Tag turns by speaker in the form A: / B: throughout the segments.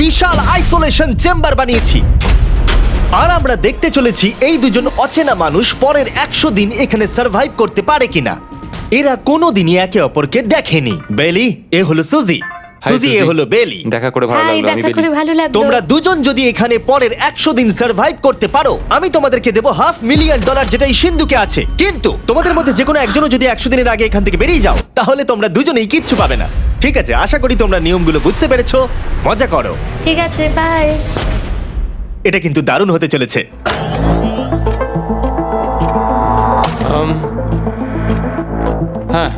A: বিশাল isolation chamber বানিয়েছি। আর আমরা দেখতে চলেছি এই দুজন অচেনা মানুষ পরের 100 দিন এখানে সার্ভাইভ করতে পারে কিনা। এরা কোনোদিনই একে অপরকে দেখেনি। বেলি, এ হলো সুজি। সুজি, এ হলো বেলি।
B: দেখা করে ভালো
C: হাই,
B: লাগলো। আমি
C: দেখা
B: বেলি।
C: করে ভালো লাগলো।
A: তোমরা দুজন যদি এখানে পরের 100 দিন সার্ভাইভ করতে পারো, আমি তোমাদেরকে দেবো $500,000, যেটা এই সিন্ধুকে আছে। কিন্তু তোমাদের মধ্যে যে কোনো একজনও যদি 100 দিনের আগে এখান থেকে বেরিয়ে যাও, তাহলে তোমরা দুজনেই কিচ্ছু পাবে না। ঠিক আছে, আশা করি তোমরা নিয়মগুলো বুঝতে পেরেছো। মজা করো।
C: ঠিক আছে, বাই।
A: এটা কিন্তু দারুণ হতে চলেছে।
B: হ্যাঁ,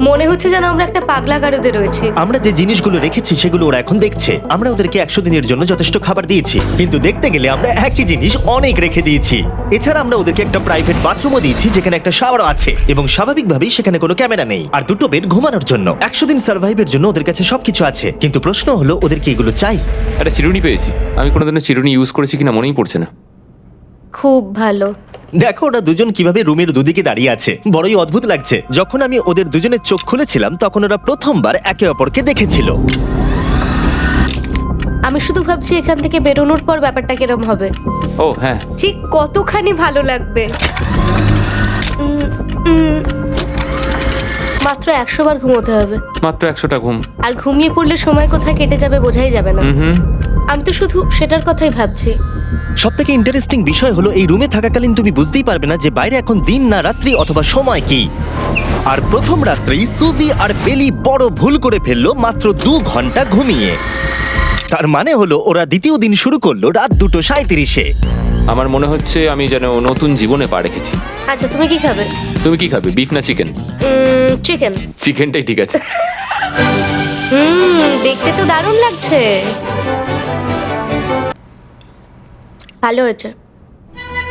C: মনে হচ্ছে যেন আমরা একটা পাগলা গারদে রয়েছি।
A: আমরা যে জিনিসগুলো রেখেছি সেগুলো ওরা এখন দেখছে। আমরা ওদেরকে 100 দিনের জন্য যথেষ্ট খাবার দিয়েছি, কিন্তু দেখতে গেলে আমরা একই জিনিস অনেক রেখে দিয়েছি। এছাড়া আমরা ওদেরকে একটা প্রাইভেট বাথরুমও দিয়েছি, যেখানে একটা শাওয়ারও আছে, এবং স্বাভাবিকভাবেই সেখানে কোনো ক্যামেরা নেই, আর দুটো বেড ঘুমানোর জন্য। 100 দিন সার্ভাইভের জন্য ওদের কাছে সবকিছু আছে, কিন্তু প্রশ্ন হলো ওদেরকে এগুলো চাই।
B: একটা চিরুনি পেয়েছি। আমি কোনোদিনও চিরুনি ইউজ করেছি কিনা মনেই পড়ছে না।
C: খুব ভালো।
A: দেখো ওরা দুজন কিভাবে রুমের দুদিকে দাঁড়িয়ে আছে, বড়ই অদ্ভুত লাগছে। যখন আমি ওদের দুজনের চোখ খুলেছিলাম, তখন ওরা প্রথমবার একে অপরকে দেখেছিল।
C: আমি শুধু ভাবছি এখান থেকে বেরোনোর পর ব্যাপারটা কিরম হবে।
B: ও হ্যাঁ,
C: ঠিক কতখানি ভালো লাগবে। উম, উম, মাত্র 100 বার ঘুমোতে হবে,
B: মাত্র 100টা ঘুম।
C: আর ঘুমিয়ে পড়লে সময় কোথায় কেটে যাবে বোঝাই যাবে না। আমি তো শুধু সেটার কথাই ভাবছি।
A: সবথেকে ইন্টারেস্টিং বিষয় হলো এই রুমে থাকাকালীন তুমি বুঝতেই পারবে না যে বাইরে এখন দিন না রাত্রি অথবা সময় কি। আর প্রথম রাত্রেই সুজি আর বেলি বড় ভুল করে ফেললো মাত্র 2 ঘন্টা ঘুমিয়ে। তার মানে হলো ওরা দ্বিতীয় দিন শুরু করলো রাত 2:37-এ।
B: আমার মনে হচ্ছে আমি যেন নতুন জীবনে পা রেখেছি।
C: আচ্ছা, তুমি কি খাবে?
B: তুমি কি খাবে, বিফ না চিকেন?
C: চিকেন।
B: চিকেনটাই ঠিক আছে।
C: দেখতে তো দারুণ লাগছে। ভালো হয়েছে।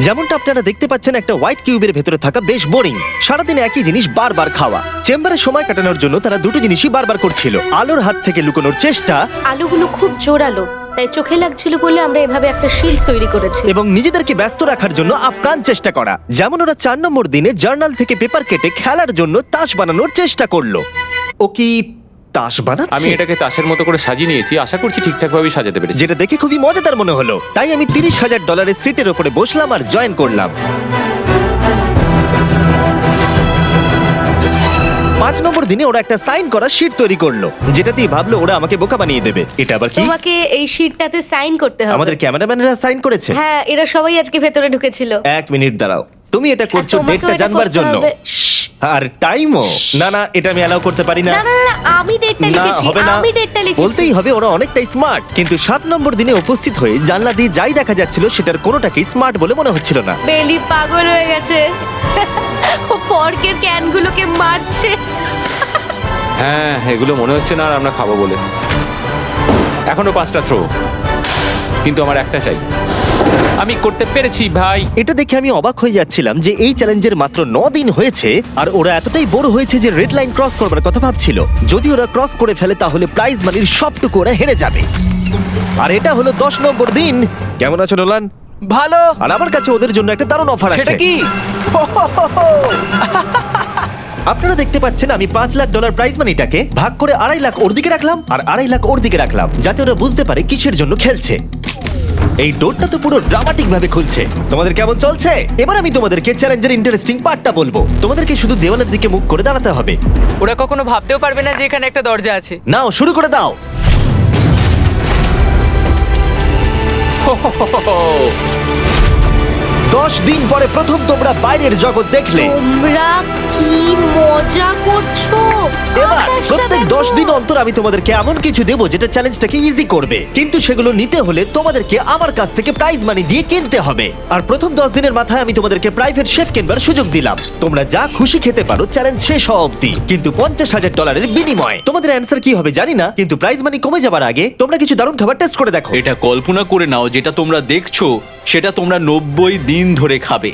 A: যেমনটা আপনারা দেখতে পাচ্ছেন, একটা হোয়াইট কিউবের ভেতরে থাকা বেশ বোরিং। সারাদিন একই জিনিস বারবার খাওয়া। চেম্বারে সময় কাটানোর জন্য তারা দুটো জিনিসই বারবার করছিল: আলোর হাত থেকে লুকোনোর চেষ্টা,
C: আলুগুলো খুব জোরালো, তাই চোখে লাগছিল বলে আমরা এভাবে একটা শিল্ড তৈরি করেছি।
A: এবং নিজেদেরকে ব্যস্ত রাখার জন্য আপ্রাণ চেষ্টা করা। যেমন ওরা 4 নম্বর দিনে জার্নাল থেকে পেপার কেটে খেলার জন্য তাস বানানোর চেষ্টা করলো। ও কি তাস বানাচ্ছে?
B: আমি এটাকে তাসের মতো করে সাজিয়ে নিয়েছি, আশা করছি ঠিকঠাক ভাবে সাজাতে পেরেছি।
A: যেটা দেখে খুবই মজাদার মনে হলো, তাই আমি $30,000 সিটের উপরে বসলাম আর জয়েন করলাম। 5 নম্বর দিনে ওরা একটা সাইন করা শিট তৈরি করলো, যেটাতেই ভাবলো ওরা আমাকে বোকা বানিয়ে দেবে। এটা আবার কি?
C: তোমাকে এই শিটটাতে সাইন করতে হবে।
A: আমাদের ক্যামেরাম্যানেরা সাইন করেছে?
C: হ্যাঁ, এরা সবাই আজকে ভেতরে ঢুকেছিল।
A: 1 মিনিট দাঁড়াও, তুমি এটা
C: আর
A: করছো
C: তোমাকেও
A: ডেটটা
C: এটা
A: জানবার
C: করতে
A: জন্য?
C: হবে। শ্শ্।
A: আর টাইমও? না না, এটা আমি অ্যালাউ করতে পারি না।
C: না না না, আমি ডেটটা
A: না,
C: লিখেছি।
A: হবে না।
C: আমি ডেটটা লিখেছি।
A: বলতেই হবে ওরা অনেকটাই স্মার্ট, কিন্তু 7 নম্বর দিনে উপস্থিত হয়ে জানলা দিয়ে যাই দেখা যাচ্ছিল সেটার কোনোটাকেই স্মার্ট বলে মনে হচ্ছিল না।
C: বেলি পাগল হয়ে গেছে। ও পর্কের ক্যানগুলোকে মারছে।
B: হ্যাঁ, এগুলো মনে হচ্ছে না আর আমরা খাবো বলে। এখনো 5টা থ্রো, কিন্তু আমার একটা চাই। আমি করতে পেরেছি ভাই।
A: এটা দেখে আমি অবাক হয়ে যাচ্ছিলাম যে এই চ্যালেঞ্জের মাত্র 9 দিন হয়েছে আর ওরা এতটাই বোর হয়েছে যে রেড লাইন ক্রস করবার কথা ভাবছিল। যদি ওরা ক্রস করে ফেলে তাহলে প্রাইজ মানির সবটুকু ওরা হেরে যাবে। আর এটা হলো 10 নম্বর দিন। কেমন আছো নোলান?
D: ভালো।
A: আর আমার কাছে ওদের জন্য একটা দারুণ অফার আছে।
D: সেটা কি?
A: আপনারা দেখতে পাচ্ছেন আমি $5 লাখ প্রাইজ মানিটাকে ভাগ করে 2.5 লাখ ওর দিকে রাখলাম আর 2.5 লাখ ওর দিকে রাখলাম, যাতে ওরা বুঝতে পারে কিসের জন্য খেলছে। এই ডোরটা তো পুরো ড্রামাটিক ভাবে খুলছে। তোমাদের কেমন চলছে? এবার আমি তোমাদেরকে চ্যালেঞ্জের ইন্টারেস্টিং পার্টটা বলবো। তোমাদেরকে শুধু দেওয়ালের দিকে মুখ করে দাঁড়াতে হবে।
D: ওরা কখনো ভাবতেও পারবে না যে এখানে একটা দরজা আছে।
A: নাও, শুরু করে দাও। 10 দিন পরে প্রথম তোমরা বাইরের জগৎ দেখলে।
C: তোমরা কি মজা করছো?
A: এবার
C: আকাশটা
A: প্রত্যেক
C: দেখো।
A: 10 দিন অন্তর আমি তোমাদেরকে এমন কিছু দেবো যেটা চ্যালেঞ্জটাকে ইজি করবে, কিন্তু সেগুলো নিতে হলে তোমাদেরকে আমার কাছ থেকে প্রাইজ মানি দিয়ে কিনতে হবে। আর প্রথম 10 দিনের মাথায় আমি তোমাদেরকে প্রাইভেট শেফ কেনবার সুযোগ দিলাম। তোমরা যা খুশি খেতে পারো চ্যালেঞ্জ শেষ হওয়া অবধি, কিন্তু $50,000 বিনিময়ে। তোমাদের অ্যান্সার কি হবে জানি না, কিন্তু প্রাইজ মানি কমে যাবার আগে তোমরা কিছু দারুণ খাবার টেস্ট করে দেখো।
E: এটা কল্পনা করে নাও, যেটা তোমরা দেখছো সেটা তোমরা 90 দিন ধরে খাবে।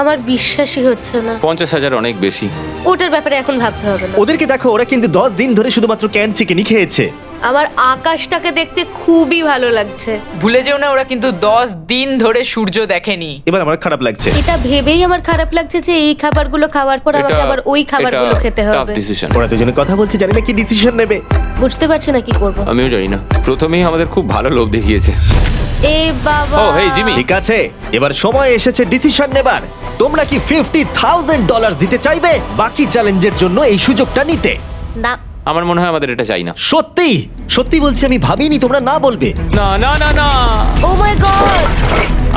C: আমার বিশ্বাসই হচ্ছে না।
B: 50,000 অনেক বেশি।
C: ওটার ব্যাপারে এখন ভাবতে হবে না।
A: ওদেরকে দেখো, ওরা কিন্তু 10 দিন ধরে শুধুমাত্র ক্যান চিকেনই খেয়েছে।
C: আমার আকাশটাকে দেখতে খুবই ভালো লাগছে।
D: ভুলে যেও না ওরা কিন্তু 10 দিন ধরে সূর্য দেখেনি।
A: এবার আমার খারাপ লাগছে।
C: এটা ভেবেই আমার খারাপ লাগছে যে এই খাবারগুলো খাওয়ার পর আমাকে আবার ওই খাবারগুলো খেতে হবে।
B: ডিসিশন।
A: ওরা দুজনে কথা বলছে, জানি না কি ডিসিশন নেবে।
C: বুঝতে পারছি না কি করব।
B: আমিও জানি না। প্রথমেই আমাদের খুব ভালো লোভ দেখিয়েছে।
C: এ বাবা।
B: ও হেই জিমি।
A: ঠিক আছে, এবার সময় এসেছে ডিসিশন নেবার। তোমরা কি $50,000 দিতে চাইবে বাকি চ্যালেঞ্জের জন্য এই সুযোগটা নিতে?
C: না।
B: আমার মনে হয় আমাদের এটা চাই না।
A: সত্যি সত্যি বলছি, আমি ভাবিনি তোমরা না বলবে।
B: না না না না।
C: ও মাই গড।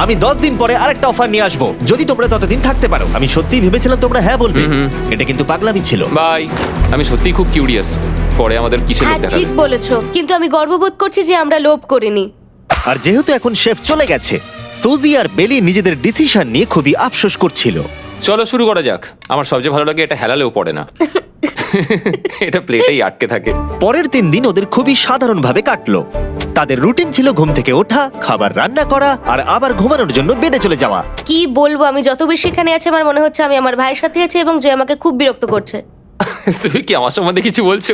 A: আমি 10 দিন পরে আরেকটা অফার নিয়ে আসবো, যদি তোমরা ততদিন থাকতে পারো। আমি সত্যিই ভেবেছিলাম তোমরা হ্যাঁ বলবে। এটা কিন্তু পাগলামি ছিল।
B: বাই। আমি সত্যিই খুব কিউরিয়াস, পরে আমাদের কিসের
C: হ্যাঁ
B: লোভ দেখাবে।
C: ঠিক বলেছো, কিন্তু আমি গর্ববোধ করছি যে আমরা লোভ করিনি।
A: আর যেহেতু এখন শেফ চলে গেছে, সুজি আর বেলি নিজেদের ডিসিশন নিয়ে খুবই আফসোস করছিল।
B: চলো শুরু করা যাক। আমার সবচেয়ে ভালো লাগে এটা হেলালেও পড়ে না। এটা প্লেটেই আটকে থাকে।
A: পরের 3 দিন ওদের খুবই সাধারণভাবে কাটলো। তাদের রুটিন ছিল ঘুম থেকে ওঠা, খাবার রান্না করা আর আবার ঘুমানোর জন্য বেডে চলে যাওয়া।
C: কি বলবো, আমি যত বেশি এখানে আছি আমার মনে হচ্ছে আমি আমার ভাইয়ের সাথে আছি এবং যে আমাকে খুব বিরক্ত করছে।
B: তুমি কি আমার সম্বন্ধে কিছু বলছো?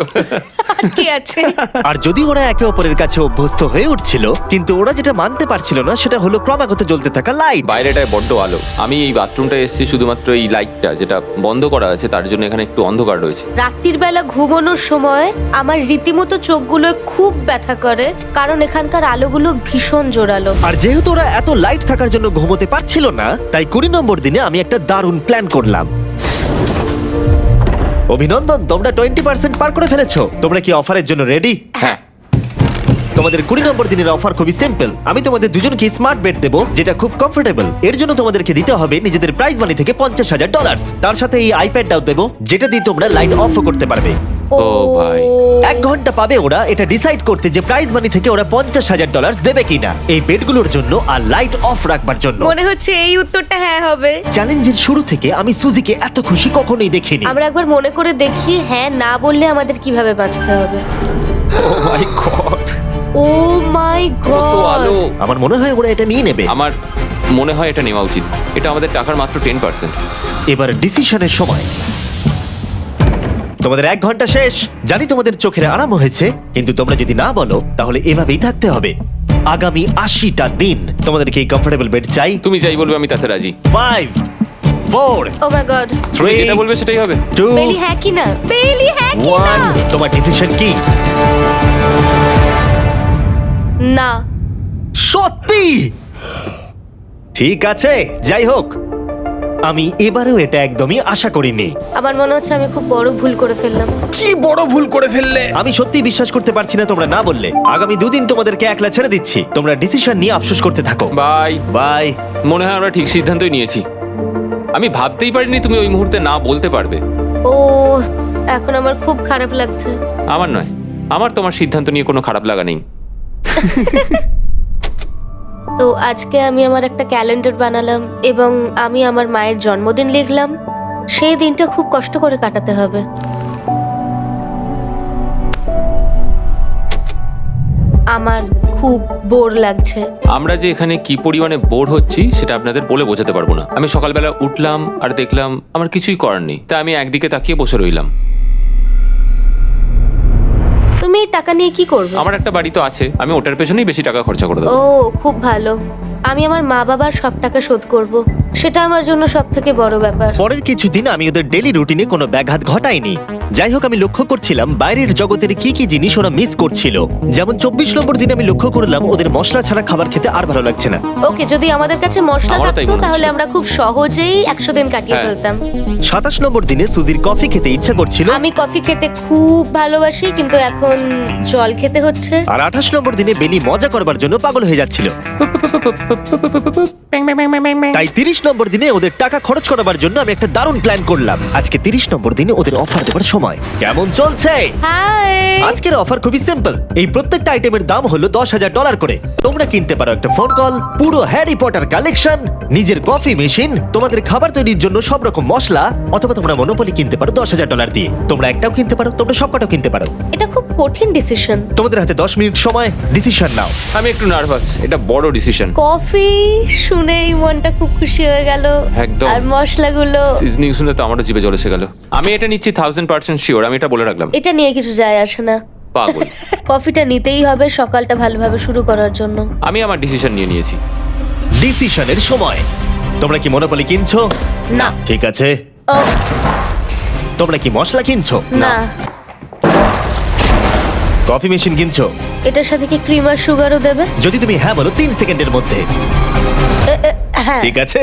C: আর কি আছে?
A: আর যদি ওরা একে অপরের কাছে অভ্যস্ত হয়ে উঠছিল, কিন্তু ওরা যেটা মানতে পারছিল না সেটা হলো ক্রমাগত জ্বলতে থাকা লাইট।
B: বাইরেটায় বড্ড আলো। আমি এই বাথরুমটা এসেছি শুধুমাত্র এই লাইটটা যেটা বন্ধ করা আছে তার জন্য এখানে একটু অন্ধকার রয়েছে।
C: রাত্রির বেলা ঘুমানোর সময় আমার রীতিমতো চোখগুলো খুব ব্যথা করে, কারণ এখানকার আলোগুলো ভীষণ জোরালো।
A: আর যেহেতু ওরা এত লাইট থাকার জন্য ঘুমোতে পারছিল না, তাই 20 নম্বর দিনে আমি একটা দারুণ প্ল্যান করলাম। অভিনন্দন, তোমরা 20% পার করে ফেলেছো। তোমরা কি অফারের জন্য রেডি?
B: হ্যাঁ।
A: তোমাদের 20 নম্বর দিনের অফার খুবই সিম্পল। আমি তোমাদের দুজনকে স্মার্ট বেড দেবো, যেটা খুব কমফোর্টেবল। এর জন্য তোমাদেরকে দিতে হবে নিজেদের প্রাইজ মানি থেকে $50,000। তার সাথে এই আইপ্যাডটাও দেবো, যেটা দিয়ে তোমরা লাইট অফও করতে পারবে।
B: ও ভাই।
A: 1 ঘন্টা পাবে ওরা এটা ডিসাইড করতে যে প্রাইজ মানি থেকে ওরা $50,000 দেবে কিনা এই বেডগুলোর জন্য আর লাইট অফ রাখবার জন্য।
C: মনে হচ্ছে এই উত্তরটা হ্যাঁ হবে।
A: চ্যালেঞ্জের শুরু থেকে আমি সুজিকে এত খুশি কখনোই দেখিনি।
C: আমরা একবার মনে করে দেখি হ্যাঁ না বললে আমাদের কিভাবে বাঁচতে হবে।
B: ও মাই গড।
C: ও মাই
B: কত
C: গড।
B: আলো।
A: আমার মনে হয় ওরা এটা নিয়ে নেবে।
B: আমার মনে হয় এটা নেওয়া উচিত। এটা আমাদের টাকার মাত্র 10%।
A: এবার ডিসিশনের সময়। তোমাদের 1 ঘন্টা শেষ। জানি তোমাদের চোখের আরাম হয়েছে, কিন্তু তোমরা যদি না বলো তাহলে এভাবেই থাকতে হবে আগামী 80টা দিন। তোমাদেরকে এই কমফোর্টেবল বেড চাই।
B: তুমি যাই বলবে আমি তাতে রাজি।
A: 5 4
C: ও মাই গড।
B: তুমি
A: 3
B: যেটা বলবে সেটাই হবে।
A: 2
C: বেলি হ্যাঁ কি না? বেলি হ্যাঁ কি না?
A: 1 তোমার ডিসিশন কি?
C: না।
A: সত্যি? ঠিক আছে, যাই হোক, আমি এবারেও এটা একদমই আশা করিনি।
C: আমার মনে হচ্ছে আমি খুব বড় ভুল করে ফেললাম।
E: কি বড় ভুল করে ফেললে।
A: আমি সত্যি বিশ্বাস করতে পারছি না তোমরা না বললে। আগামী 2 দিন তোমাদেরকে একলা ছেড়ে দিচ্ছি। তোমরা ডিসিশন নিয়ে আফসোস করতে থাকো।
B: বাই।
A: বাই।
B: মনে হয় আমরা ঠিক সিদ্ধান্তই নিয়েছি। আমি ভাবতেই পারিনি তুমি ওই মুহূর্তে না বলতে পারবে।
C: ও এখন আমার খুব খারাপ লাগছে।
B: আমার নয়, আমার তোমার সিদ্ধান্ত নিয়ে কোনো খারাপ লাগা নেই।
C: তো আজকে আমি আমার একটা ক্যালেন্ডার বানালাম এবং আমি আমার মায়ের জন্মদিন লিখলাম। সেই দিনটা খুব কষ্ট করে কাটাতে হবে। আমার খুব বোর লাগছে।
B: আমরা যে এখানে কি পরিমাণে বোর হচ্ছি সেটা আপনাদের বলে বোঝাতে পারবো না। আমি সকালবেলা উঠলাম আর দেখলাম আমার কিছুই করার নেই, তাই আমি একদিকে তাকিয়ে বসে রইলাম।
C: তুমি এই টাকা নিয়ে কি করবে?
B: আমার একটা বাড়ি তো আছে, আমি ওটার পেছনেই বেশি টাকা খরচা করে দেবো।
C: ও খুব ভালো। আমি আমার মা বাবার সব টাকা শোধ করব। সেটা আমার জন্য সব থেকে বড় ব্যাপার।
A: পরের কিছুদিন আমি ওদের ডেলি রুটিনে কোনো ব্যাঘাত ঘটাইনি। যাই হোক, আমি লক্ষ্য করছিলাম বাইরের জগতের কি কি জিনিস ওরা মিস করছিল। যেমন 24 নম্বর দিনে আমি লক্ষ্য করলাম ওদের মশলা ছাড়া খাবার খেতে আর ভালো লাগছে না।
C: ওকে, যদি আমাদের কাছে মশলা
B: আমারও তাই
C: থাকতো
B: মনে
C: তাহলে
B: হচ্ছে।
C: আমরা খুব সহজেই 100 দিন কাটিয়ে
B: হ্যাঁ।
C: ফেলতাম।
A: 27 নম্বর দিনে সুজির কফি খেতে ইচ্ছা করছিল।
C: আমি কফি খেতে খুব ভালোবাসি, কিন্তু এখন জল খেতে হচ্ছে।
A: আর 28 নম্বর দিনে বেলি মজা করবার জন্য পাগল হয়ে যাচ্ছিল। তাই 30 নম্বর দিনে ওদের টাকা খরচ করাবার জন্য আমি একটা দারুণ প্ল্যান করলাম। আজকে 30 নম্বর দিনে ওদের অফার দেবার সময়। কেমন চলছে?
C: হাই।
A: আজকের অফার খুবই সিম্পল। এই প্রত্যেকটা আইটেমের দাম হলো $10,000 করে। তোমরা কিনতে পারো একটা ফোন কল, পুরো হ্যারি পটার কালেকশন, নিজের কফি মেশিন, তোমাদের খাবার তৈরির জন্য সব রকম মশলা, অথবা তোমরা মনোপলি কিনতে পারো $10,000 দিয়ে। তোমরা একটাও কিনতে পারো, তোমরা সবকটাও কিনতে পারো।
C: এটা খুব কঠিন ডিসিশন।
A: তোমাদের হাতে 10 মিনিট সময়, ডিসিশন নাও।
B: আমি একটু নার্ভাস, এটা বড় ডিসিশন।
C: কফি শুনেই মনটা খুব খুশি হয়ে গেল।
B: একদম।
C: আর মশলাগুলো,
B: সিজনিং শুনে তো আমারও জিভে জল এসে গেল। আমি এটা নিচ্ছি 1000% শিওর, আমি এটা বলে রাখলাম।
C: এটা নিয়ে কিছু যায় আসে না।
B: পাগল।
C: কফিটা নিতেই হবে সকালটা ভালোভাবে শুরু করার জন্য।
B: আমি আমার ডিসিশন নিয়ে নিয়েছি।
A: ডিসিশনের সময়। তোমরা কি মনোপলি কিনছো?
C: না।
A: ঠিক আছে।
C: ও
A: তোমরা কি মশলা কিনছো?
C: না,
A: কফি মেশিন কিনছো?
C: এটার সাথে কি ক্রিম আর সুগারও দেবে?
A: যদি তুমি হ্যাঁ বলো 3 সেকেন্ডের মধ্যে।
C: হ্যাঁ।
A: ঠিক আছে।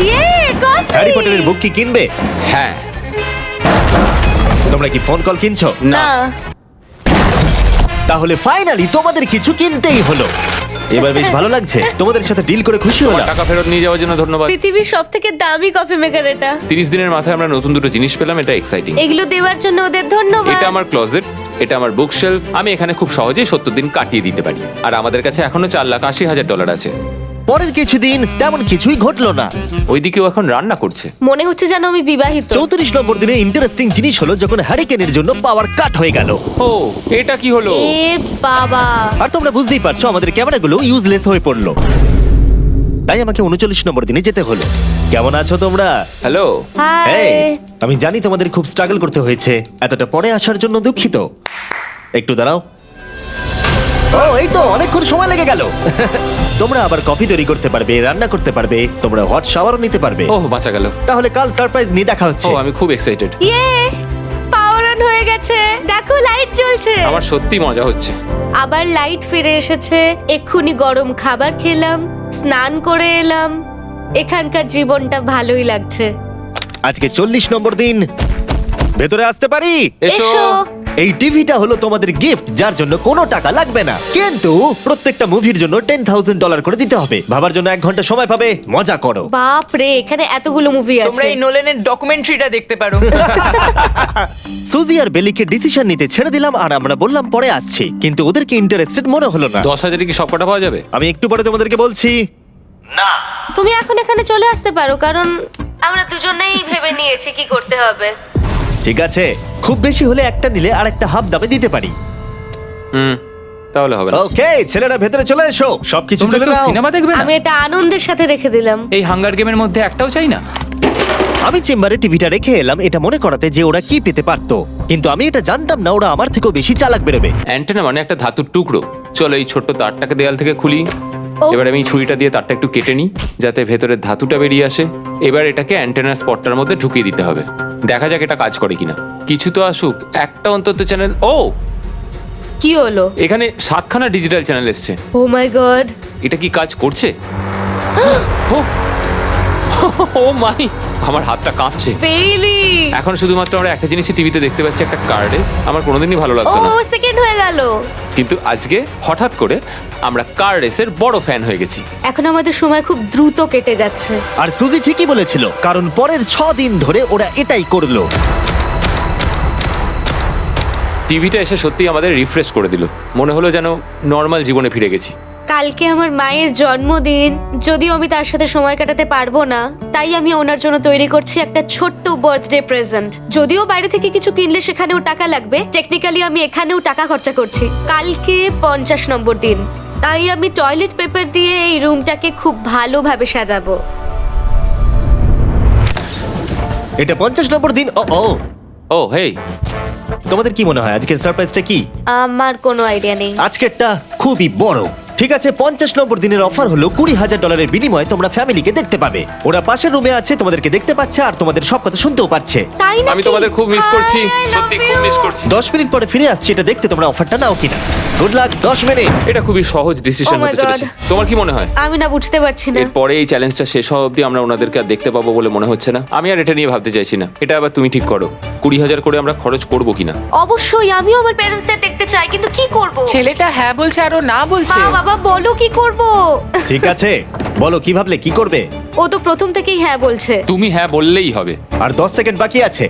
C: ইয়ে, কফি!
A: হ্যারি পটারের বুক কি কিনবে?
B: হ্যাঁ।
A: তোমরা কি ফোন কল কিনছো?
C: না।
A: তাহলে ফাইনালি তোমাদের কিছু কিনতেই হলো। এবার বেশ ভালো লাগছে। তোমাদের সাথে ডিল করে খুশি
B: তোমার
A: হলাম।
B: টাকা ফেরত নিয়ে যাওয়ার জন্য ধন্যবাদ।
C: পৃথিবীর সবথেকে দামি কফি মেকার এটা।
B: 30 দিনের মাথায় আমরা নতুন দুটো জিনিস পেলাম, এটা এক্সাইটিং।
C: এগুলো দেওয়ার জন্য ওদের ধন্যবাদ।
B: এটা আমার ক্লোজেট, এটা আমার বুক শেলফ। আমি এখানে খুব সহজেই 70 দিন কাটিয়ে দিতে পারি। আর আমাদের কাছে এখনো $4,80,000 আছে।
A: পরের কিছুদিন তেমন কিছুই ঘটলো না।
B: ওইদিকেও এখন রান্না করছে।
C: মনে হচ্ছে যেন আমি বিবাহিত।
A: 34 নম্বর দিনে ইন্টারেস্টিং জিনিস হলো যখন হ্যারিকেনের জন্য পাওয়ার কাট হয়ে গেল।
B: ও, এটা কি হলো?
C: এ বাবা!
A: আর তোমরা বুঝতেই পারছো আমাদের ক্যামেরাগুলো ইউজলেস হয়ে পড়লো। তাই আমাকে 39 নম্বর দিনে যেতে হলো। কেমন আছো তোমরা?
B: হ্যালো।
C: হাই।
A: এই, আমি জানি তোমাদের খুব স্ট্রাগল করতে হয়েছে। এতটা পরে আসার জন্য দুঃখিত। একটু দাঁড়াও। ও, এই তো অনেকক্ষণ সময় লেগে গেল। তোমরা আবার কফি তৈরি করতে পারবে, রান্না করতে পারবে, তোমরা হট শাওয়ারও নিতে পারবে।
B: ও, বাঁচা গেল।
A: তাহলে কাল সারপ্রাইজ নিয়ে দেখা হচ্ছে।
B: ও, আমি খুব এক্সাইটেড।
C: ইয়ে! পাওয়ার অন হয়ে গেছে। দেখো লাইট জ্বলছে।
B: আমার সত্যি মজা হচ্ছে।
C: আবার লাইট ফিরে এসেছে। এক্ষুনি গরম খাবার খেলাম, স্নান করে এলাম। এখানকার জীবনটা ভালোই লাগছে।
A: আজকে 40 নম্বর দিন। ভেতরে আসতে পারি?
B: এসো।
A: এই টিভিটা হলো তোমাদের গিফট, যার জন্য কোনো টাকা লাগবে না, কিন্তু প্রত্যেকটা মুভির জন্য $10,000 করে দিতে হবে। ভাবার জন্য 1 ঘন্টা সময় পাবে। মজা করো।
C: বাপ রে, এখানে এতগুলো মুভি
D: তোমরা
C: আছে।
D: এই নোলেনের ডকুমেন্টারিটা দেখতে পারো।
A: সুজি আর বেলিকে ডিসিশন নিতে ছেড়ে দিলাম আর আমরা বললাম পরে আসছি, কিন্তু ওদেরকে ইন্টারেস্টেড মনে হলো না।
B: 10,000-এ কি সবকটা পাওয়া যাবে?
A: আমি একটু পরে তোমাদেরকে বলছি। না,
C: তুমি এখন এখানে চলে আসতে পারো, কারণ আমরা দুজনেই ভেবে নিয়েছি কি করতে হবে।
A: ঠিক আছে, খুব বেশি হলে একটা নিলে আর একটা হাফ দামে দিতে পারি।
B: হুম, তাহলে হবে না।
A: ওকে, ছেলেরা ভেতরে চলে এসো, সবকিছু
F: তোমরা
A: তুলে
F: কেউ
A: নাও।
F: সিনেমা দেখবে না?
C: আমি এটা আনন্দের সাথে রেখে দিলাম।
F: এই হাঙ্গার গেমের মধ্যে একটাও চাই না।
A: আমি চেম্বারে টিভিটা রেখে এলাম এটা মনে করাতে যে ওরা কি পেতে পারতো, কিন্তু আমি এটা জানতাম না ওরা আমার থেকেও বেশি চালাক বেরোবে।
B: অ্যান্টেনা মানে একটা ধাতুর টুকরো। চলো এই ছোট্ট তারটাকে দেয়াল থেকে খুলি।
C: ও।
B: এবার আমি ছুরিটা দিয়ে তারটা একটু কেটে নিই যাতে ভেতরের ধাতুটা বেরিয়ে আসে। এবার এটাকে অ্যান্টেনার স্পটটার মধ্যে ঢুকিয়ে দিতে হবে। দেখা যাক এটা কাজ করে কিনা। কিছু তো আসুক, একটা অন্তত চ্যানেল। ও,
C: কি হলো?
B: এখানে 7খানা ডিজিটাল চ্যানেল এসছে।
C: ও মাই গড!
B: এটা কি কাজ করছে? ও, ও মাই, আমার হাতটা কাঁপছে।
C: বেইলি!
B: এখন শুধুমাত্র আমরা একটা জিনিসই টিভিতে দেখতে পাচ্ছি, একটা কার্ডেস। আমার কোনোদিনই ভালো
C: ও
B: লাগতো না,
C: সেকেন্ড হয়ে গেল।
B: কিন্তু আজকে হঠাৎ করে আমরা কার রেসের বড় ফ্যান হয়ে গেছি।
C: এখন আমাদের সময় খুব দ্রুত কেটে যাচ্ছে।
A: আর সুজি ঠিকই বলেছিল, কারণ পরের 6 দিন ধরে ওরা এটাই করলো।
B: টিভিটা এসে সত্যি আমাদের রিফ্রেশ করে দিল। মনে হলো যেন নর্মাল জীবনে ফিরে গেছি।
C: কালকে আমার মায়ের জন্মদিন, যদিও আমি তার সাথে সময় কাটাতে পারবো না, তাই আমি ওনার জন্য তৈরি করছি একটা ছোট্ট বার্থডে প্রেজেন্ট। যদিও বাইরে থেকে কিছু কিনলে সেখানেও টাকা লাগবে, টেকনিক্যালি আমি এখানেও টাকা খরচা করছি। কালকে 50 নম্বর দিন, তাই আমি টয়লেট পেপার দিয়ে এই রুমটাকে খুব ভালোভাবে সাজাবো।
A: এটা 50 নম্বর দিন। ও ও,
B: ও হেই,
A: তোমাদের কি মনে হয় আজকের সারপ্রাইজটা কি?
C: আমার কোনো আইডিয়া নেই।
A: আজকেরটা খুবই বড়। ঠিক আছে, 50 নম্বর দিনের অফার হলো $20,000 বিনিময়ে তোমরা ফ্যামিলিকে দেখতে পাবে। ওরা পাশের রুমে আছে, তোমাদেরকে দেখতে পাচ্ছে আর তোমাদের সব কথা শুনতেও পাচ্ছে।
C: তাই না?
B: আমি তোমাদের খুব মিস করছি, সত্যি খুব মিস করছি।
A: 10 মিনিট পরে ফিরে আসছি এটা দেখতে তোমরা অফারটা নাও কিনা। Good luck. 10 মিনিট।
B: এটা খুবই সহজ ডিসিশন
C: Oh my
B: হতে চলেছে।
C: God.
B: তোমার কি মনে হয়?
C: আমি না বুঝতে পারছি না।
B: এরপরে এই চ্যালেঞ্জটা শেষ হওয়া অবধি আমরা ওনাদেরকে আর দেখতে পাবো বলে মনে হচ্ছে না। আমি আর এটা নিয়ে ভাবতে চাইছি না। এটা আবার তুমি ঠিক করো, 20,000 করে আমরা খরচ করবো কিনা।
C: অবশ্যই আমিও আমার প্যারেন্টসদের দেখতে চাই, কিন্তু কি করব?
D: ছেলেটা হ্যাঁ বলছে আর ও না বলছে।
C: বাবা বলো কি করব?
A: ঠিক আছে, বলো কি ভাবলে, কি করবে?
C: ও তো প্রথম থেকেই হ্যাঁ বলছে,
B: তুমি হ্যাঁ বললেই হবে।
A: আর 10 সেকেন্ড বাকি আছে।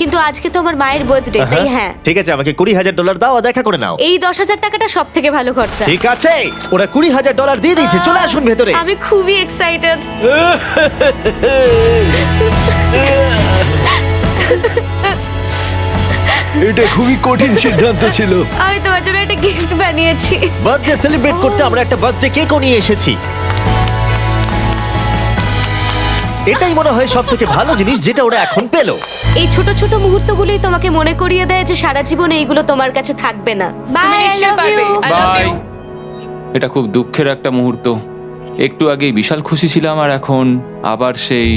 C: কিন্তু আজকে তো আমার মায়ের বার্থডে, তাই হ্যাঁ।
A: ঠিক আছে, আমাকে $20,000 দাও আর দেখা করে নাও।
C: এই 10,000 টাকাটা সব থেকে ভালো খরচা।
A: ঠিক আছে, ওরা $20,000 দিয়ে দিয়েছে। চলে আসুন ভেতরে।
C: আমি খুবই এক্সাইটেড।
A: এটা খুবই কঠিন সিদ্ধান্ত ছিল।
C: আমি তোমার জন্য একটা গিফট বানিয়েছি।
A: বার্থডে সেলিব্রেট করতে আমরা একটা বার্থডে কেকও নিয়ে এসেছি। এটাই মনে হয় সব থেকে ভালো জিনিস যেটা ওরা এখন পেলো।
C: এই ছোট ছোট মুহূর্তগুলোই তোমাকে মনে করিয়ে দেয় যে সারা জীবন এইগুলো তোমার কাছে থাকবে না। বাই,
D: তুমি
C: আই
D: নিশ্চয়ই
C: লাভ
D: পারবে।
C: You.
D: I love
B: bye.
D: you.
B: এটা খুব দুঃখের একটা মুহূর্ত। একটু আগেই বিশাল খুশি ছিলাম আর এখন আবার সেই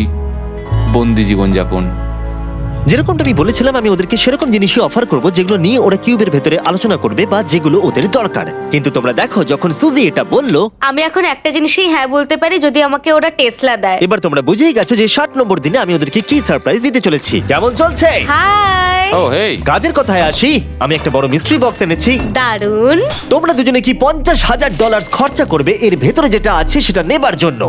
B: বন্দি জীবনযাপন।
A: যেরকমটা আমি বলেছিলাম, আমি ওদেরকে সেরকম জিনিসই অফার করব যেগুলো নিয়ে ওরা কিউবের ভেতরে আলোচনা করবে বা যেগুলো ওদের দরকার। কিন্তু তোমরা দেখো, যখন সুজি এটা বললো,
C: আমি এখন একটা জিনিসই হ্যাঁ বলতে পারি, যদি আমাকে ওরা টেসলা দেয়।
A: এবার তোমরা বুঝেই গেছো যে 60 নম্বর দিনে আমি ওদেরকে কি সারপ্রাইজ দিতে চলেছি। কেমন চলছে?
C: হাই।
B: ও হেই,
A: কাজের কথায় আসি, আমি একটা বড় মিস্ট্রি বক্স এনেছি।
C: দারুন।
A: তোমরা দুজনে কি $50,000 খরচা করবে এর ভেতরে যেটা আছে সেটা নেবার জন্য?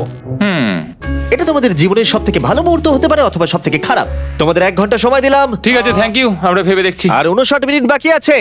A: এটা তোমাদের জীবনের সব থেকে ভালো মুহূর্ত হতে পারে অথবা সব থেকে খারাপ। তোমাদের 1 ঘন্টা সময় দিলাম
B: ঠিক আছে, থ্যাংক ইউ, আমরা ভেবে দেখছি
A: আর 59 মিনিট বাকি আছে।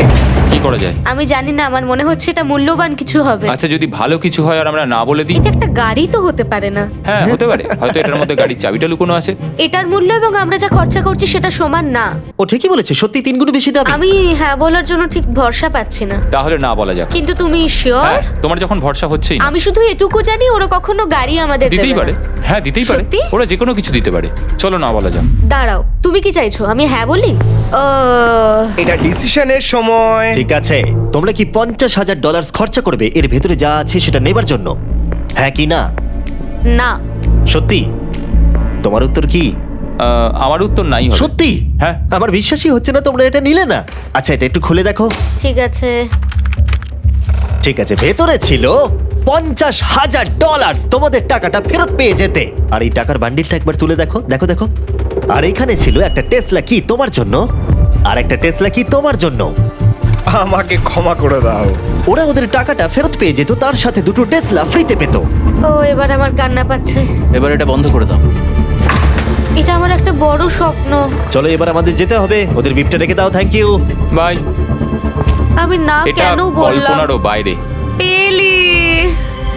B: কি করা যায়।
C: আমি জানি না, আমার মনে হচ্ছে এটা মূল্যবান কিছু হবে।
B: আচ্ছা, যদি ভালো কিছু হয় আর আমরা না বলে দিই?
C: এটা একটা গাড়ি তো হতে পারে না।
B: হ্যাঁ, হতে পারে। হয়তো এটার মধ্যে গাড়ির চাবিটা লুকোনো আছে।
C: এটার মূল্য এবং আমরা যা খরচা করছি সেটা সমান না।
A: ও ঠিকই বলেছে, সত্যি 3 গুণ বেশি দামি।
C: আমি হ্যাঁ বলার জন্য ঠিক ভরসা পাচ্ছি না।
B: তাহলে না বলা যাক।
C: কিন্তু তুমি শিওর?
B: হ্যাঁ, তোমার যখন ভরসা হচ্ছেই না।
C: আমি শুধু এটুকু জানি, ওরা কখনো গাড়ি আমাদের
B: দিতেই
C: দেবে
B: পারে।
C: না।
B: হ্যাঁ, দিতেই পারে।
C: সত্যি?
B: ওরা যে কোনো কিছু দিতে পারে। চলো না বলা যাক।
C: দাঁড়াও, তুমি কি চাইছো আমি হ্যাঁ বলি?
G: এটা ডিসিশনের সময়।
A: ঠিক আছে, তোমরা কি $50,000 খরচা করবে এর ভেতরে যা আছে সেটা নেবার জন্য? হ্যাঁ কি না?
C: না।
A: সত্যি? তোমার উত্তর কি?
B: আমার উত্তর নাই হবে।
A: সত্যি?
B: হ্যাঁ।
A: আমার বিশ্বাসই হচ্ছে না তোমরা এটা নিলে না। আচ্ছা, এটা একটু খুলে দেখো।
C: ঠিক আছে।
A: ঠিক আছে, ভেতরে ছিল $50,000। তোমাদের টাকাটা ফেরত পেয়ে যেতে। আর এই টাকার বান্ডিলটা একবার তুলে দেখো, দেখো দেখো। আর এখানে ছিল একটা টেসলা কি তোমার জন্য, আর একটা টেসলা কি তোমার জন্য।
G: আমাকে ক্ষমা করে দাও।
A: ওরা ওদের টাকাটা ফেরত পেয়ে যেত, তার সাথে 2টো টেসলা ফ্রিতে পেত।
C: ও, এবার আমার কান্না পাচ্ছে।
E: এবার এটা বন্ধ করে দাও।
C: এটা আমার একটা বড় স্বপ্ন।
A: চলো এবার আমাদের যেতে হবে। ওদের বিপটা রেখে দাও। Thank you.
B: বাই।
C: আমি না
B: এটা
C: কেন বললাম?
B: কল্পনারও বাইরে।
C: টেলি,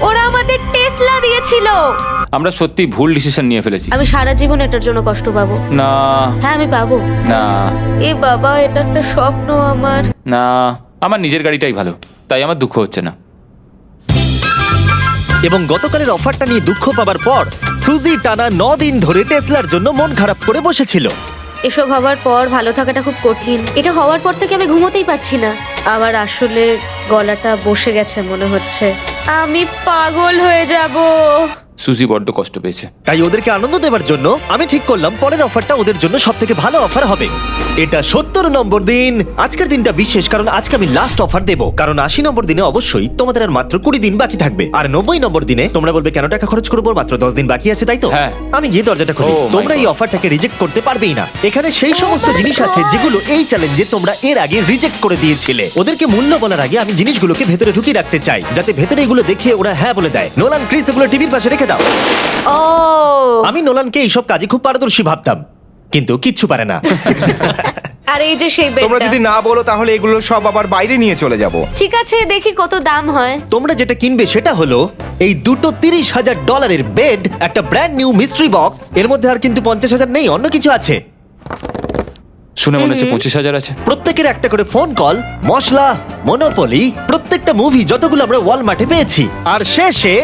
C: ওরা আমাদের টেসলা দিয়েছিল।
B: আমরা সত্যি ভুল ডিসিশন নিয়ে ফেলেছি।
C: আমি সারা জীবন এটার জন্য কষ্ট পাবো।
B: না
C: হ্যাঁ, আমি পাবো।
B: না
C: এ বাবা, এটা একটা স্বপ্ন আমার।
B: না, আমার নিজের গাড়িটাই ভালো, তাই আমার দুঃখ হচ্ছে না।
A: এবং গতকালের অফারটা নিয়ে দুঃখ পাবার পর সুজি টানা 9 দিন ধরে টেসলার জন্য মন খারাপ করে বসেছিল।
C: এসব হওয়ার পর ভালো থাকাটা খুব কঠিন। এটা হওয়ার পর থেকে আমি ঘুমোতেই পারছি না। আমার আসলে গলাটা বসে গেছে মনে হচ্ছে। আমি পাগল হয়ে যাব।
B: সুজি বড্ড কষ্ট পেয়েছে।
A: তাই ওদেরকে আনন্দ দেওয়ার জন্য আমি ঠিক করলাম পরের অফারটা ওদের জন্য সব থেকে ভালো অফার হবে। এটা 70 নম্বর দিন। আজকের দিনটা বিশেষ কারণ আজকে আমি লাস্ট অফার দেবো। কারণ 80 নম্বর দিনে অবশ্যই তোমাদের আর মাত্র 20 দিন বাকি থাকবে। আর 90 নম্বর দিনে তোমরা বলবে কেন টাকা খরচ করবো, মাত্র 10 দিন বাকি আছে, তাই তো?
B: হ্যাঁ।
A: আমি গিয়ে দরজাটা খুলি।
B: Oh my
A: তোমরা এই
B: God.
A: অফারটাকে রিজেক্ট করতে পারবেই না। এখানে সেই সমস্ত
C: my
A: জিনিস আছে
C: God.
A: যেগুলো এই চ্যালেঞ্জে তোমরা এর আগে রিজেক্ট করে দিয়েছিলে। ওদেরকে মূল্য বলার আগে আমি জিনিসগুলোকে ভেতরে ঢুকিয়ে রাখতে চাই, যাতে ভেতরে এগুলো দেখে ওরা হ্যাঁ বলে দেয়। নোলান, ক্রিস, এগুলো টিভির পাশে রেখে দাও।
C: ও,
A: আমি নোলানকে এইসব কাজে খুব পারদর্শী ভাবতাম, কিন্তু কিচ্ছু পারে না।
C: আর এই যে সেই
G: তোমরা
C: বেডটা।
G: যদি না বলো তাহলে এগুলো সব আবার বাইরে নিয়ে চলে যাব।
C: ঠিক আছে, দেখি কত দাম হয়।
A: তোমরা যেটা কিনবে সেটা হলো এই দুটো $30,000 বেড, একটা ব্র্যান্ড নিউ মিস্ট্রি বক্স। এর মধ্যে আর কিন্তু 50,000 নেই, অন্য কিছু আছে।
B: শুনে মনে হচ্ছে 25,000 আছে।
A: প্রত্যেকের একটা করে ফোন কল, মশলা, মনোপলি, প্রত্যেকটা মুভি যতগুলো আমরা ওয়ালমার্টে পেয়েছি, আর শেষে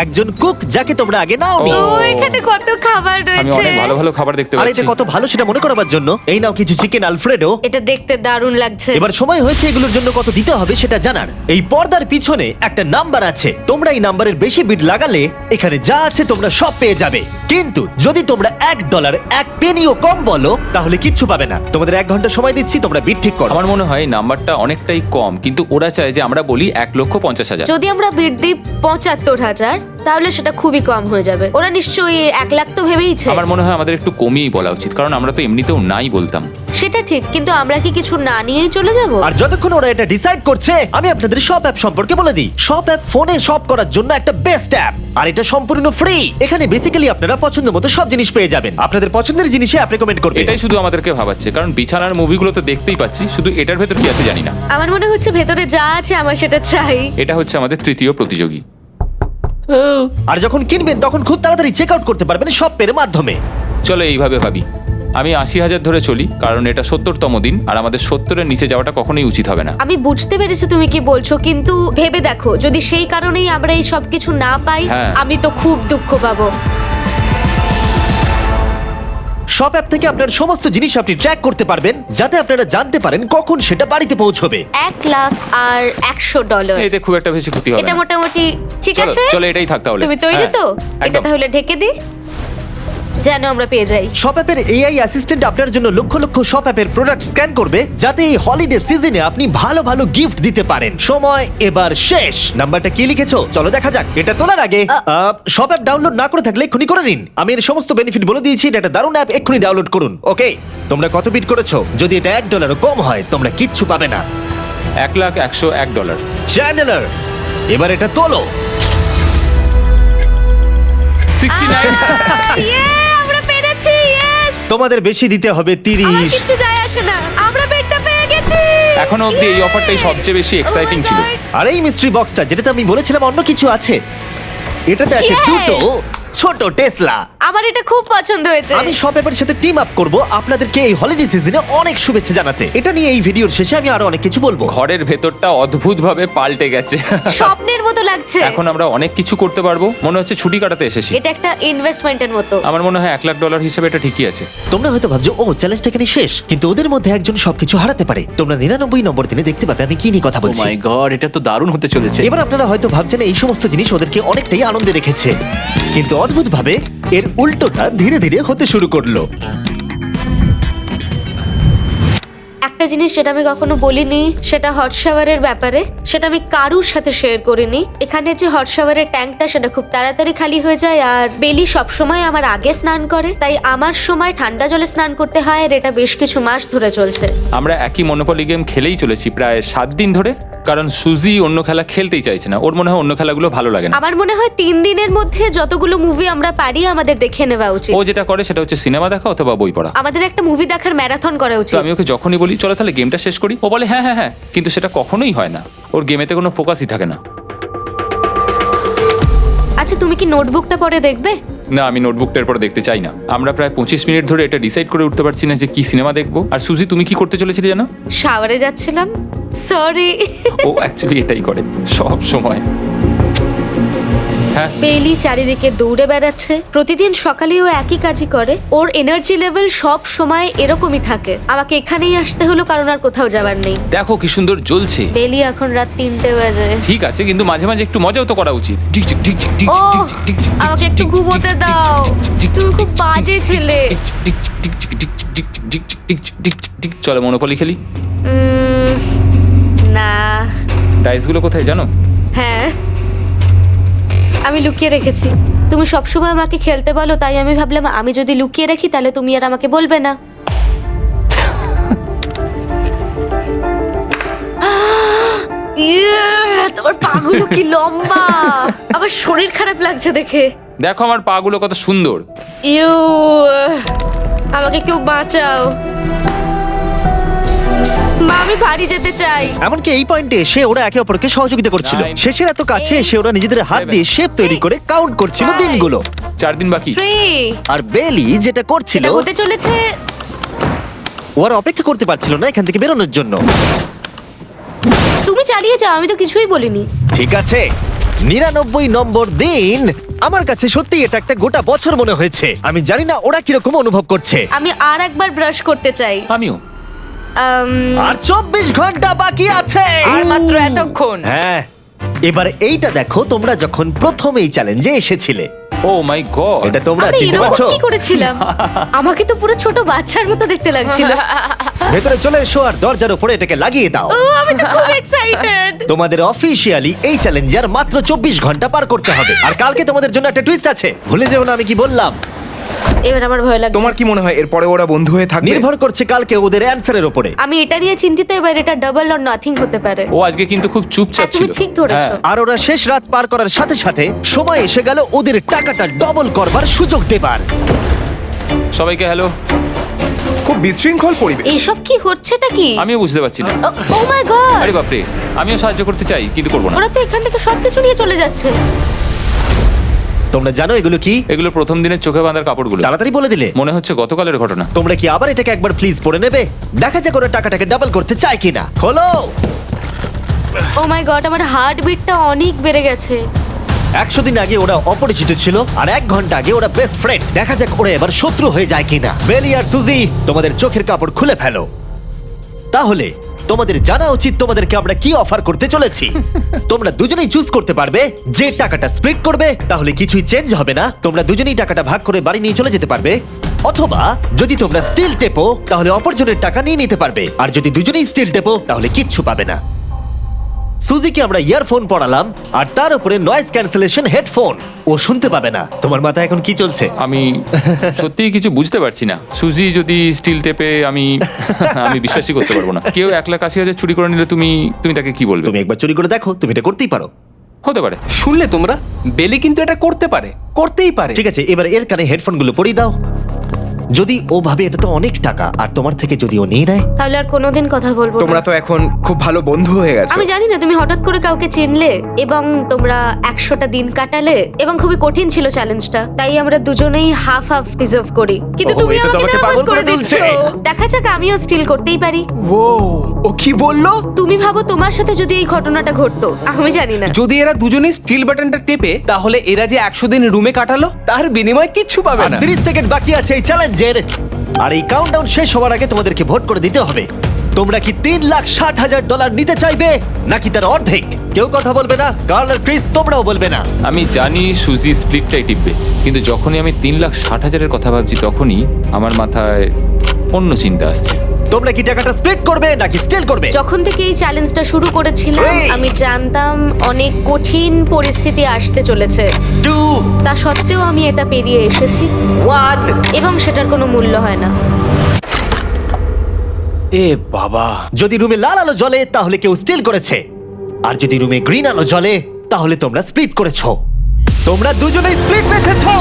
A: একজন কুক যাকে তোমরা আগে নাওনি।
C: ও, এখানে কত খাবার
B: আমি
C: রয়েছে।
B: অনেক ভালো ভালো খাবার দেখতে
A: আর
B: পাচ্ছি।
A: এটা কত ভালো সেটা মনে করাবার জন্য এই নাও কিছু চিকেন আলফ্রেডো।
C: এটা দেখতে দারুণ লাগছে।
A: এবার সময় হয়েছে এগুলোর জন্য কত দিতে হবে সেটা জানার। এই পর্দার পিছনে একটা নাম্বার আছে, তোমরা এই নাম্বারের বেশি বিড লাগালে এখানে যা আছে তোমরা সব পেয়ে যাবে। কিন্তু যদি তোমরা $1 1 পেনিও কম বলো তাহলে কিচ্ছু পাবে না। তোমাদের 1 ঘন্টা সময় দিচ্ছি, তোমরা বিড ঠিক করো।
B: আমার মনে হয় এই নাম্বারটা অনেকটাই কম, কিন্তু ওরা চায় যে আমরা বলি 1,50,000।
C: যদি আমরা বিড দিই 75,000, তাহলে সেটা খুবই কম হয়ে যাবে। ওরা নিশ্চয়ই 1 লাখ তো ভেবেইছে।
B: আমার মনে হয় আমাদের একটু কমিয়েই বলা উচিত, কারণ আমরা তো এমনিতেও নাই বলতাম।
C: সেটা ঠিক, কিন্তু আমরা কি কিছু না নিয়েই চলে যাব?
A: আর যতক্ষণ ওরা এটা ডিসাইড করছে আমি আপনাদের শপ অ্যাপ সম্পর্কে বলে দিই। শপ অ্যাপ ফোনে শপ করার জন্য একটা বেস্ট অ্যাপ, আর এটা সম্পূর্ণ ফ্রি। এখানে বেসিক্যালি আপনারা পছন্দ মতো সব জিনিস পেয়ে যাবেন। আপনাদের পছন্দের জিনিসে অ্যাপ রেকমেন্ড করবে।
B: এটাই শুধু আমাদেরকে ভাবাচ্ছে, কারণ বিছানার মুভিগুলো তো দেখতেই পাচ্ছি, শুধু এটার ভেতর কি আছে জানি না।
C: আমার মনে হচ্ছে ভেতরে যা আছে আমার সেটা চাই।
B: এটা হচ্ছে আমাদের তৃতীয় প্রতিযোগী।
A: আর যখন কিনবেন তখন খুব তাড়াতাড়ি চেক আউট করতে পারবেন শপ পের মাধ্যমে।
B: চলো এইভাবে ভাবি। আমি 80,000 ধরে চলি, কারণ এটা 70তম দিন, আর আমাদের 70-এর নিচে যাওয়াটা কখনোই উচিত হবে না।
C: আমি বুঝতে পেরেছি তুমি কি বলছো, কিন্তু ভেবে দেখো যদি সেই কারণেই আমরা এই সব কিছু না পাই,
B: হ্যাঁ।
C: আমি তো খুব দুঃখ পাবো।
A: শপ অ্যাপ থেকে আপনার সমস্ত জিনিস আপনি ট্র্যাক করতে পারবেন, যাতে আপনারা জানতে পারেন কখন সেটা বাড়িতে পৌঁছবে।
C: $1,00,000
B: এতে খুব একটা বেশি ক্ষতি হবে
C: এটা
B: না।
C: মোটামুটি ঠিক
B: চলো
C: আছে।
B: চলো এটাই থাক তাহলে।
C: তুমি তৈরি
B: হ্যাঁ,
C: তো? এটা
B: একদম।
C: তাহলে ঢেকে দি, যেন আমরা পেয়ে যাই।
A: শপ অ্যাপের এআই অ্যাসিস্ট্যান্ট আপনার জন্য লক্ষ লক্ষ শপ অ্যাপের প্রোডাক্ট স্ক্যান করবে, যাতে এই হলিডে সিজনে আপনি ভালো ভালো গিফট দিতে পারেন। সময় এবার শেষ। নাম্বারটা কি লিখেছো চলো দেখা যাক। এটা তোলার আগে শপ অ্যাপ ডাউনলোড না করে থাকলে এক্ষুনি করে নিন। আমি এর সমস্ত বেনিফিট বলে দিয়েছি। এটা একটা দারুণ অ্যাপ, এক্ষুনি ডাউনলোড করুন। ওকে, তোমরা কত বিট করেছো? যদি এটা $1 কম হয় তোমরা কিচ্ছু পাবে না।
B: $1,01,001।
A: চ্যান্ডেলার, এবার এটা তোলো।
B: 69।
C: ইয়ে, আমরা পেরেছি। ইয়েস!
A: তোমাদের বেশি দিতে হবে
C: আমার
A: 30।
C: কিচ্ছু যায় আসে না, আমরা বেডটা পেয়ে গেছি।
B: এখনো অবধি এই অফারটাই সবচেয়ে বেশি এক্সাইটিং
C: Oh my
B: ছিল।
C: God!
A: আর এই মিস্ট্রি বক্সটা, যেটাতে আমি বলেছিলাম অন্য কিছু আছে, এটাতে আছে
C: Yes!
A: দুটো ছোট টেসলা।
C: আমার এটা খুব পছন্দ হয়েছে।
A: আমি শপ অ্যাপের সাথে টিম আপ করব আপনাদেরকে এই হলিডে সিজনে অনেক শুভেচ্ছা জানাতে। এটা নিয়ে এই ভিডিওর শেষে আমি আরো অনেক কিছু বলবো।
B: ঘরের ভেতরটা অদ্ভুতভাবে পাল্টে গেছে।
C: স্বপ্নের মতো লাগছে।
B: এখন আমরা অনেক কিছু করতে পারবো, মনে হচ্ছে ছুটি কাটাতে এসেছি।
C: এটা একটা ইনভেস্টমেন্টের মতো।
B: আমার মনে হয় $1,00,000 হিসেবে এটা ঠিকই আছে।
A: তোমরা হয়তো ভাবছো ও চ্যালেঞ্জটা এখানে শেষ, কিন্তু ওদের মধ্যে একজন সবকিছু হারাতে পারে। তোমরা 99 নম্বর দিনে দেখতে পাবে আমি কি নিয়ে কথা
E: ও
A: বলছি।
E: মাই গড, এটা তো দারুণ হতে চলেছে।
A: এবার আপনারা হয়তো ভাবছেন এই সমস্ত জিনিস ওদেরকে অনেকটাই আনন্দে রেখেছে, কিন্তু অদ্ভুতভাবে এর উল্টোটা ধীরে ধীরে হতে শুরু করলো।
C: একটা জিনিস যেটা আমি কখনো বলিনি, সেটা হট শাওয়ারের ব্যাপারে। সেটা আমি কারুর সাথে শেয়ার করিনি। এখানে যে হট শাওয়ারের ট্যাঙ্কটা, সেটা খুব তাড়াতাড়ি খালি হয়ে যায়। আর বেলি সবসময় আমার আগে স্নান করে, তাই আমার সময় ঠান্ডা জলে স্নান করতে হয়। আর এটা বেশ কিছু মাস ধরে চলছে।
B: আমরা একই মনোপলি গেম খেলেই চলেছি প্রায় 7 দিন ধরে, কারণ সুজি অন্য খেলা খেলতেই চাইছে না। ওর মনে হয় অন্য খেলাগুলো ভালো লাগে না।
C: আমার মনে হয় 3 দিনের মধ্যে যতগুলো মুভি আমরা পারি আমাদের দেখে নেওয়া উচিত।
B: ও যেটা করে সেটা হচ্ছে সিনেমা দেখা অথবা বই পড়া।
C: আমাদের একটা মুভি দেখার ম্যারাথন করা
B: তো
C: উচিত।
B: আমি ওকে যখনই বলি চলো তাহলে গেমটা শেষ করি, ও বলে হ্যাঁ হ্যাঁ হ্যাঁ, কিন্তু সেটা কখনোই হয় না। ওর গেমেতে কোনো ফোকাসই থাকে না।
C: আচ্ছা, তুমি কি নোটবুকটা পরে দেখবে?
B: না, আমি নোটবুকটার পরে দেখতে চাই না। আমরা প্রায় 25 মিনিট ধরে এটা ডিসাইড করে উঠতে পারছি না যে কি সিনেমা দেখবো। আর সুজি, তুমি কি করতে চলেছিলে জানো?
C: শাওয়ারে যাচ্ছিলাম। সরি।
B: ও অ্যাকচুয়ালি এটাই করে সব সময়। হ্যাঁ,
C: বেলি চারিদিকে দৌড়ে বেড়াচ্ছে। প্রতিদিন সকালে ও একই কাজই করে। ওর এনার্জি লেভেল সব সময় এরকমই থাকে। আমাকে এখানেই আসতে হলো, কারণ আর কোথাও যাবার নেই।
B: দেখো কি সুন্দর জ্বলছে।
C: বেলি এখন রাত 3টে বাজে।
B: ঠিক আছে, কিন্তু মাঝে মাঝে একটু মজাও তো করা উচিত।
C: ও, আমাকে একটু ঘুমোতে দাও। তুমি খুব বাজে ছেলে।
B: চলো মনোপলি খেলি।
C: না।
B: ডাইসগুলো কোথায় জানো?
C: হ্যাঁ, আমি লুকিয়ে রেখেছি। তুমি সবসময় আমাকে খেলতে বলো, তাই আমি ভাবলাম আমি যদি লুকিয়ে রাখি তাহলে তুমি আর আমাকে বলবে না। তোমার পাগুলো কি লম্বা! আমার শরীর খারাপ লাগছে দেখে।
B: দেখো আমার পাগুলো কত সুন্দর।
C: ইউ, আমাকে কেউ বাঁচাও। মা, আমি বাড়ি যেতে চাই।
A: এমনকি এই পয়েন্টে এসে ওরা একে অপরকে সহযোগিতা করছিল।
B: 9,
A: শেষের এত কাছে এসে ওরা নিজেদের হাত দিয়ে শেপ তৈরি করে কাউন্ট করছিল
C: 5,
A: দিনগুলো।
B: 4 দিন বাকি।
C: 3।
A: আর বেলি যেটা করছিল,
C: এটা হতে চলেছে।
A: ও আর অপেক্ষা করতে পারছিল না এখান থেকে বেরোনোর জন্য।
C: তুমি চালিয়ে যাও, আমি তো কিছুই বলিনি।
A: ঠিক আছে, 99 নম্বর দিন। আমার কাছে সত্যি এটা একটা গোটা বছর মনে হয়েছে। আমি জানি না ওরা কিরকম অনুভব করছে।
C: আমি আর একবার ব্রাশ করতে চাই।
B: আমিও।
A: আর 24 ঘন্টা বাকি আছে।
D: আর মাত্র এতক্ষণ।
A: হ্যাঁ, এবার এইটা দেখো, তোমরা যখন প্রথম এই চ্যালেঞ্জে এসেছিলে,
B: ও মাই গড।
A: এটা তোমরা
C: আমি
A: চিনতে
C: এরকম
A: পারছো?
C: কি করেছিলাম? আমাকে তো পুরো ছোট বাচ্চার মতো দেখতে লাগছিল।
A: ভেতরে চলে এসো আর দরজার উপরে এটাকে লাগিয়ে দাও।
C: ও, আমি তো খুব এক্সাইটেড।
A: তোমাদের অফিসিয়ালি এই চ্যালেঞ্জার মাত্র 24 ঘন্টা পার করতে হবে। আর কালকে তোমাদের জন্য একটা টুইস্ট আছে, ভুলে যেও না আমি কি বললাম।
C: এবার আমার ভয় লাগছে।
G: তোমার কি মনে হয় এরপরে ওরা বন্ধু হয়ে থাকবে?
A: নির্ভর করছে কালকে ওদের অ্যানসারের উপরে।
C: আমি এটা নিয়ে চিন্তিত। এবার এটা ডাবল অর নাথিং হতে পারে।
B: ও আজকে কিন্তু খুব চুপচাপ
C: হ্যাঁ, তুমি
B: ছিল।
C: ঠিক ধরেছো।
B: হ্যাঁ।
A: আর ওরা শেষ রাত পার করার সাথে সাথে সময় এসে গেল ওদের টাকাটা ডবল করবার সুযোগ দেবার।
B: সবাইকে হ্যালো।
G: খুব বিশৃঙ্খল পরিবেশ।
C: এইসব কি হচ্ছেটা কি?
B: আমিও বুঝতে পারছি না।
C: ও মাই গড!
B: আরে বাপরে, আমিও সাহায্য করতে চাই কিন্তু করবো না।
C: ওরা তো এখান থেকে সবকিছু নিয়ে চলে যাচ্ছে।
A: তোমরা জানো এগুলো কি?
B: এগুলো প্রথম দিনের চোখে বাঁধার কাপড়গুলো।
A: তাড়াতাড়ি বলে দিলে।
B: মনে হচ্ছে গতকালের ঘটনা।
A: তোমরা কি আবার এটাকে একবার প্লিজ পড়ে নেবে? দেখা যাক ওরা টাকাটাকে ডাবল করতে চায় কিনা। খোলো।
C: ও মাই গড, আমার হার্ট বিটটা অনেক বেড়ে গেছে।
A: 100 দিন আগে ওরা অপরিচিত ছিল আর 1 ঘন্টা আগে ওরা বেস্ট ফ্রেন্ড। দেখা যাক ওরা এবার শত্রু হয়ে যায় কিনা। বেলি আর সুজি, তোমাদের চোখের কাপড় খুলে ফেলো। তাহলে তোমাদের জানা উচিত তোমাদেরকে আমরা কি অফার করতে চলেছি। তোমরা দুজনেই চুজ করতে পারবে যে টাকাটা স্প্লিট করবে, তাহলে কিছুই চেঞ্জ হবে না। তোমরা দুজনেই টাকাটা ভাগ করে বাড়ি নিয়ে চলে যেতে পারবে। অথবা যদি তোমরা স্টিল টেপো তাহলে অপরজনের টাকা নিয়ে নিতে পারবে। আর যদি দুজনেই স্টিল টেপো তাহলে কিচ্ছু পাবে না। সুজিকে আমরা ইয়ারফোন পড়ালাম আর তার উপরে নয়েজ ক্যান্সেলেশন হেডফোন। ও শুনতে পাবে না। তোমার মাথায় এখন কি চলছে?
B: আমি সত্যিই কিছু বুঝতে পারছি না। সুজি যদি স্টিল টেপে আমি বিশ্বাসই করতে পারবো না। কেউ 1,80,000 চুরি করে নিলে তুমি তাকে কি বলবে?
A: তুমি একবার চুরি করে দেখো, তুমি এটা করতেই পারো।
B: হতে পারে।
H: শুনলে তোমরা, বেলি কিন্তু এটা করতে পারে, করতেই পারে।
A: ঠিক আছে, এবার এর কানে হেডফোনগুলো পরিয়ে দাও। যদি ও ভাবে এটা তো অনেক টাকা আর তোমার থেকে যদি ও নিয়ে নেয়,
C: তাহলে আর কোনোদিন কথা বলবো না।
G: তোমরা তো এখন খুব ভালো বন্ধু হয়ে গেছো।
C: আমি জানি না তুমি হঠাৎ করে কাউকে চিনলে এবং তোমরা 100টা দিন কাটালে এবং খুবই কঠিন ছিল চ্যালেঞ্জটা, তাই আমরা দুজনেই হাফ হাফ ডিজার্ভ করি। কিন্তু
A: ওহো,
C: তুমি
A: এটা তো
C: আমাকে
A: আমাকে
C: নার্ভাস
A: পাগল করে
C: করে দিচ্ছ।
A: তুলছে।
C: দেখা যাক, আমিও স্টিল করতেই পারি।
H: ও কি বললো?
C: তুমি ভাবো তোমার সাথে যদি এই ঘটনাটা ঘটতো, আমি জানি না।
H: যদি এরা দুজনেই স্টিল বাটনটা টেপে, তাহলে এরা যে 100 দিন রুমে কাটালো তার বিনিময়ে কিচ্ছু পাবে না।
A: 30 সেকেন্ড বাকি আছে এই চ্যালেঞ্জের। আর এই কাউন্টডাউন শেষ হওয়ার আগে তোমাদেরকে ভোট করে দিতে হবে। তোমরা কি $3,60,000 নিতে চাইবে নাকি তার অর্ধেক? কেউ কথা বলবে না। কার্ল আর ক্রিস, তোমরাও বলবে না।
B: আমি জানি সুজি স্প্লিটটাই টিপবে, কিন্তু যখনই আমি 3,60,000-এর কথা ভাবছি তখনই আমার মাথায় অন্য চিন্তা আসছে।
A: তোমরা কি টাকাটা স্প্লিট করবে নাকি স্টিল করবে?
C: যখন থেকে এই চ্যালেঞ্জটা শুরু করেছিলাম
A: Three.
C: আমি জানতাম অনেক কঠিন পরিস্থিতি আসতে চলেছে।
A: 2,
C: তা সত্ত্বেও আমি এটা পেরিয়ে এসেছি
A: 1।
C: এবং সেটার কোনো মূল্য হয় না।
H: এ বাবা,
A: যদি রুমে লাল আলো জ্বলে তাহলে কেউ স্টিল করেছে, আর যদি রুমে গ্রিন আলো জ্বলে তাহলে তোমরা স্প্লিট করেছো। তোমরা দুজনেই স্প্লিট বেঁচেছো।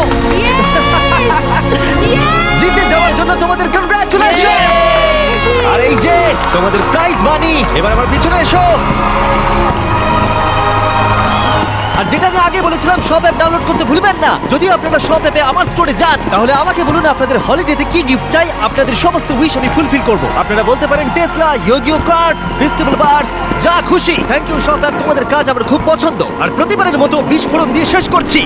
A: জিতে যাওয়ার জন্য তোমাদের কংগ্রাচুলেশন। আর এই যে তোমাদের প্রাইজ মানি। এবার আমার পিছনে এসো। আর যেটা আমি আগে বলেছিলাম, সব অ্যাপ ডাউনলোড করতে ভুলবেন না। যদি আপনারা সব অ্যাপে আমার স্টোরে যান তাহলে আমাকে বলুন আপনাদের হলিডেতে কি গিফট চাই। আপনাদের সমস্ত উইশ আমি ফুলফিল করব। আপনারা বলতে পারেন টেসলা, ইয়োগিও কার্ডস, ফেস্টিভ্যাল বার্স, যা খুশি। থ্যাংক ইউ সব অ্যাপ, তোমাদের কাজ আমার খুব পছন্দ। আর প্রতিবারের মতো বিস্ফোরণ দিয়ে শেষ করছি।